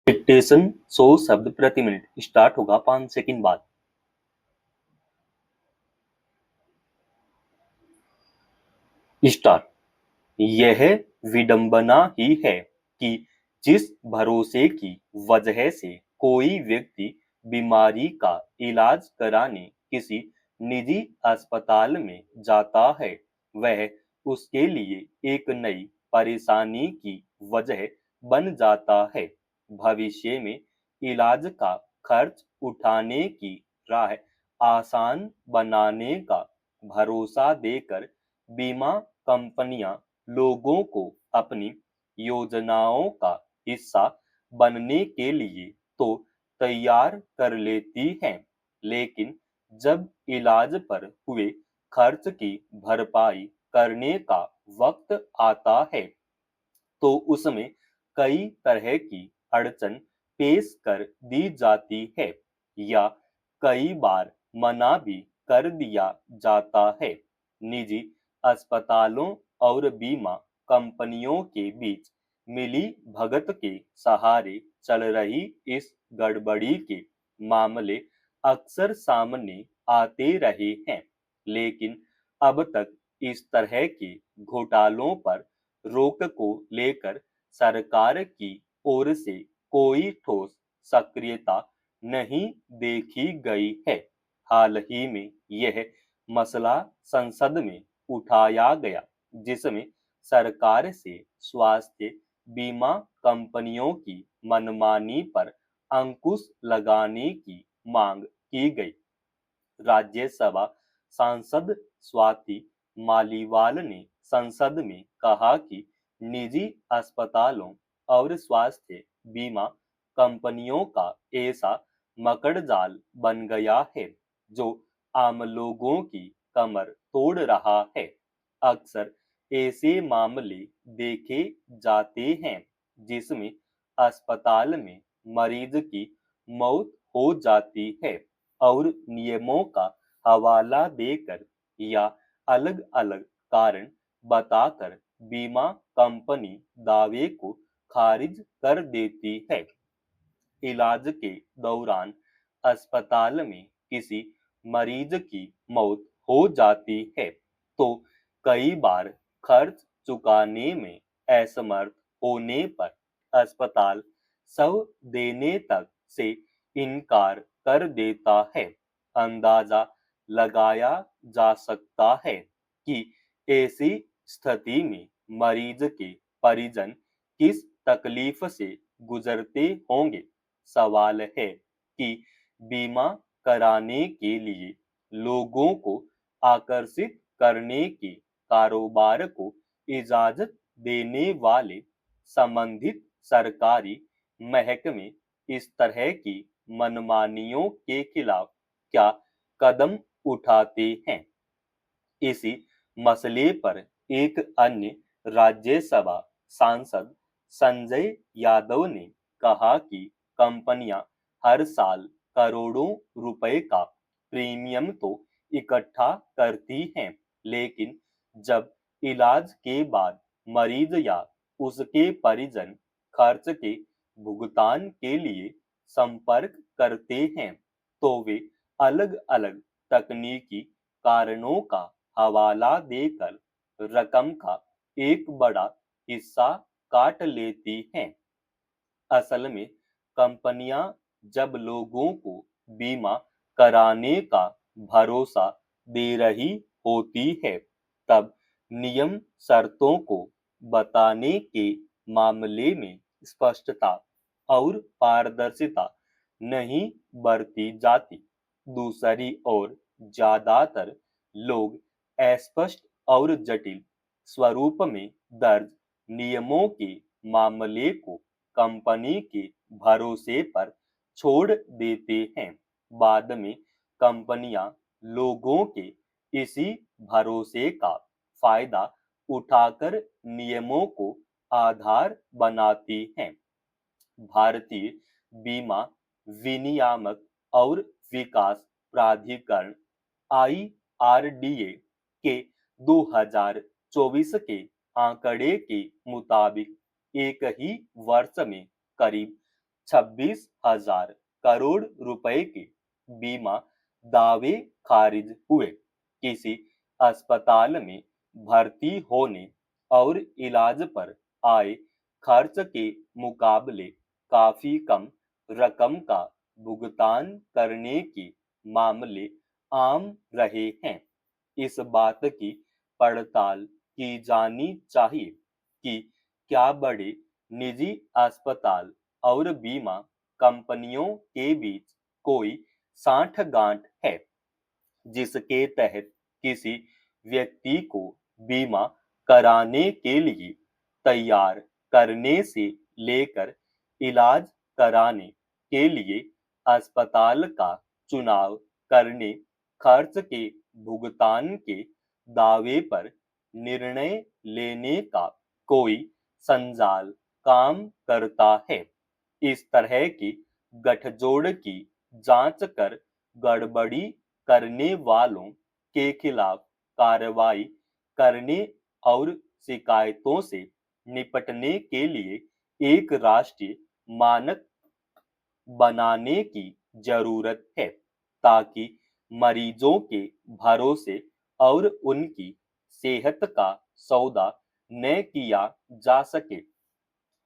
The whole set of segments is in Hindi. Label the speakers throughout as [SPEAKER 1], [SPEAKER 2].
[SPEAKER 1] डिक्टेशन 100 शब्द प्रति मिनट स्टार्ट होगा 5 सेकंड बाद। स्टार्ट। यह विडंबना ही है कि जिस भरोसे की वजह से कोई व्यक्ति बीमारी का इलाज कराने किसी निजी अस्पताल में जाता है, वह उसके लिए एक नई परेशानी की वजह बन जाता है। भविष्य में इलाज का खर्च उठाने की राह आसान बनाने का भरोसा देकर बीमा कंपनियां लोगों को अपनी योजनाओं का हिस्सा बनने के लिए तो तैयार कर लेती हैं, लेकिन जब इलाज पर हुए खर्च की भरपाई करने का वक्त आता है, तो उसमें कई तरह की अड़चन पेश कर दी जाती है या कई बार मना भी कर दिया जाता है। निजी अस्पतालों और बीमा कंपनियों के बीच मिली भगत के सहारे चल रही इस गड़बड़ी के मामले अक्सर सामने आते रहे हैं, लेकिन अब तक इस तरह के घोटालों पर रोक को लेकर सरकार की ओर से कोई ठोस सक्रियता नहीं देखी गई है। हाल ही में यह मसला संसद में उठाया गया, जिसमें सरकार से स्वास्थ्य बीमा कंपनियों की मनमानी पर अंकुश लगाने की मांग की गई। राज्यसभा सांसद स्वाति मालीवाल ने संसद में कहा कि निजी अस्पतालों और स्वास्थ्य बीमा कंपनियों का ऐसा मकड़जाल बन गया है जो आम लोगों की कमर तोड़ रहा है। अक्सर ऐसे मामले देखे जाते हैं जिसमें अस्पताल में मरीज की मौत हो जाती है और नियमों का हवाला देकर या अलग अलग कारण बताकर बीमा कंपनी दावे को खारिज कर देती है। इलाज के दौरान अस्पताल में किसी मरीज की मौत हो जाती है, तो कई बार खर्च चुकाने में असमर्थ होने पर अस्पताल शव देने तक से इनकार कर देता है। अंदाजा लगाया जा सकता है कि ऐसी स्थिति में मरीज के परिजन किस तकलीफ से गुजरते होंगे। सवाल है कि बीमा कराने के लिए लोगों को आकर्षित करने के कारोबार को इजाजत देने वाले संबंधित सरकारी महकमे इस तरह की मनमानियों के खिलाफ क्या कदम उठाते हैं। इसी मसले पर एक अन्य राज्यसभा सांसद संजय यादव ने कहा कि कंपनियां हर साल करोड़ों रुपए का प्रीमियम तो इकट्ठा करती हैं, लेकिन जब इलाज के बाद मरीज या उसके परिजन खर्च के भुगतान के लिए संपर्क करते हैं, तो वे अलग अलग तकनीकी कारणों का हवाला देकर रकम का एक बड़ा हिस्सा काट लेती हैं। असल में कंपनियां जब लोगों को बीमा कराने का भरोसा दे रही होती है, तब नियम शर्तों को बताने के मामले में स्पष्टता और पारदर्शिता नहीं बरती जाती। दूसरी ओर ज्यादातर लोग अस्पष्ट और जटिल स्वरूप में दर्ज नियमों के मामले को कंपनी के भरोसे पर छोड़ देते हैं। बाद में कंपनियां लोगों के इसी भरोसे का फायदा उठाकर नियमों को आधार बनाती हैं। भारतीय बीमा विनियामक और विकास प्राधिकरण IRDA के 2024 के आंकड़े के मुताबिक एक ही वर्ष में करीब 26,000 करोड़ रुपए के बीमा दावे खारिज हुए। किसी अस्पताल में भर्ती होने और इलाज पर आए खर्च के मुकाबले काफी कम रकम का भुगतान करने के मामले आम रहे हैं। इस बात की पड़ताल की जानी चाहिए कि क्या बड़े निजी अस्पताल और बीमा कंपनियों के बीच कोई सांठगांठ है, जिसके तहत किसी व्यक्ति को बीमा कराने के लिए तैयार करने से लेकर इलाज कराने के लिए अस्पताल का चुनाव करने, खर्च के भुगतान के दावे पर निर्णय लेने का कोई संजाल काम करता है। इस तरह की गठजोड़ की जांच कर गड़बड़ी करने वालों के खिलाफ कार्रवाई करने और शिकायतों से निपटने के लिए एक राष्ट्रीय मानक बनाने की जरूरत है, ताकि मरीजों के भरोसे और उनकी सेहत का सौदा न किया जा सके।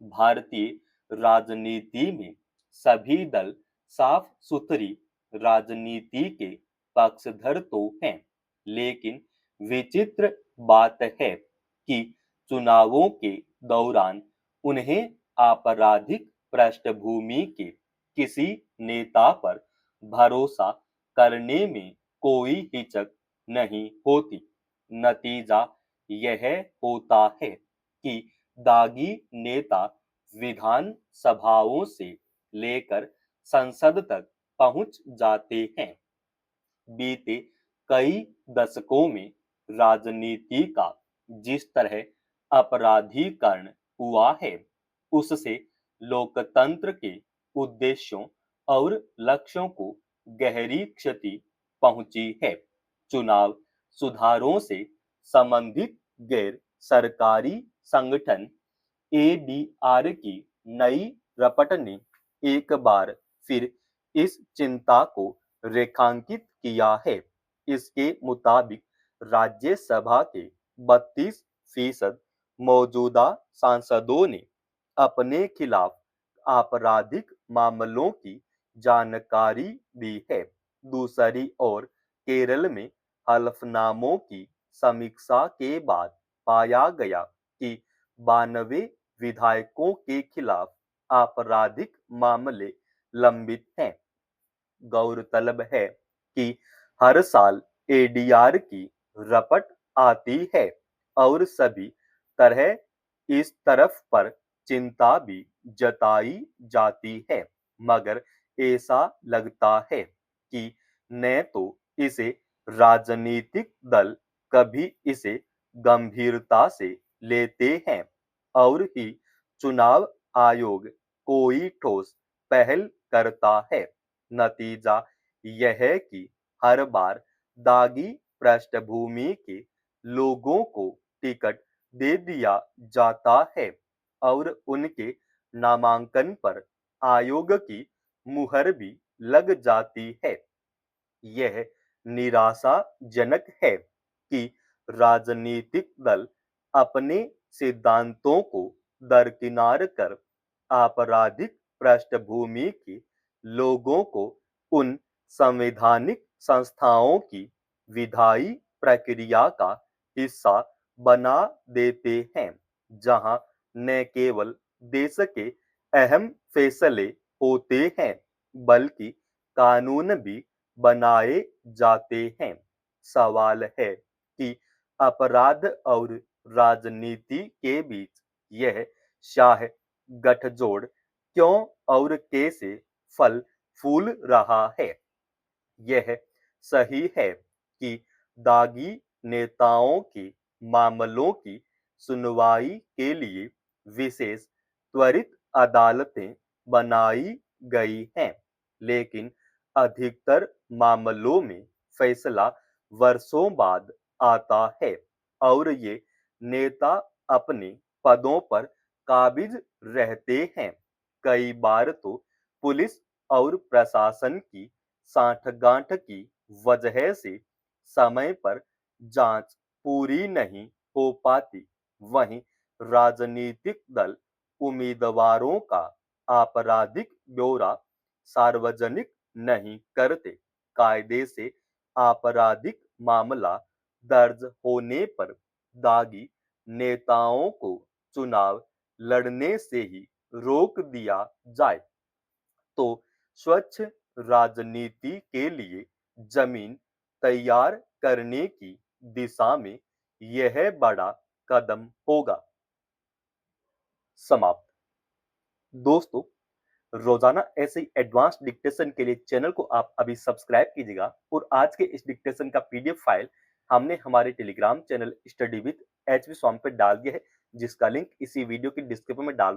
[SPEAKER 1] भारतीय राजनीति में सभी दल साफ सुथरी राजनीति के पक्षधर तो हैं, लेकिन विचित्र बात है कि चुनावों के दौरान उन्हें आपराधिक पृष्ठभूमि के किसी नेता पर भरोसा करने में कोई हिचक नहीं होती। नतीजा यह होता है कि दागी नेता विधान सभाओं से लेकर संसद तक पहुंच जाते हैं। बीते कई दशकों में राजनीति का जिस तरह अपराधीकरण हुआ है, उससे लोकतंत्र के उद्देश्यों और लक्ष्यों को गहरी क्षति पहुंची है। चुनाव सुधारों से संबंधित गैर सरकारी संगठन एडीआर की नई रपट ने एक बार फिर इस चिंता को रेखांकित किया है। इसके मुताबिक राज्यसभा के 32% मौजूदा सांसदों ने अपने खिलाफ आपराधिक मामलों की जानकारी दी है। दूसरी ओर केरल में हलफनामों की समीक्षा के बाद पाया गया कि 92 विधायकों के खिलाफ आपराधिक मामले लंबित हैं। गौरतलब है कि हर साल एडीआर की रपट आती है और सभी तरह इस तरफ पर चिंता भी जताई जाती है, मगर ऐसा लगता है कि न तो इसे राजनीतिक दल कभी इसे गंभीरता से लेते हैं और ही चुनाव आयोग कोई ठोस पहल करता है। नतीजा यह है कि हर बार दागी पृष्ठभूमि के लोगों को टिकट दे दिया जाता है और उनके नामांकन पर आयोग की मुहर भी लग जाती है। यह निराशाजनक है कि राजनीतिक दल अपने सिद्धांतों को दरकिनार कर आपराधिक पृष्ठभूमि के लोगों को उन संवैधानिक संस्थाओं की विधायी प्रक्रिया का हिस्सा बना देते हैं, जहां न केवल देश के अहम फैसले होते हैं, बल्कि कानून भी बनाए जाते हैं। सवाल है कि अपराध और राजनीति के बीच यह शाह गठजोड़ क्यों और कैसे फल फूल रहा है। यह सही है कि दागी नेताओं के मामलों की सुनवाई के लिए विशेष त्वरित अदालतें बनाई गई हैं, लेकिन अधिकतर मामलों में फैसला वर्षों बाद आता है और ये नेता अपने पदों पर काबिज रहते हैं। कई बार तो पुलिस और प्रशासन की सांठगांठ की वजह से समय पर जांच पूरी नहीं हो पाती। वहीं राजनीतिक दल उम्मीदवारों का आपराधिक ब्यौरा सार्वजनिक नहीं करते। कायदे से आपराधिक मामला दर्ज होने पर दागी नेताओं को चुनाव लड़ने से ही रोक दिया जाए तो स्वच्छ राजनीति के लिए जमीन तैयार करने की दिशा में यह बड़ा कदम होगा। समाप्त। दोस्तों, रोजाना ऐसे ही एडवांस डिक्टेशन के लिए चैनल को आप अभी सब्सक्राइब कीजिएगा और आज के इस डिक्टेशन का पीडीएफ फाइल हमने हमारे Telegram channel study with HV Swami पे डाल दिया है, जिसका लिंक इसी वीडियो की डिस्क्रिप्शन में डाल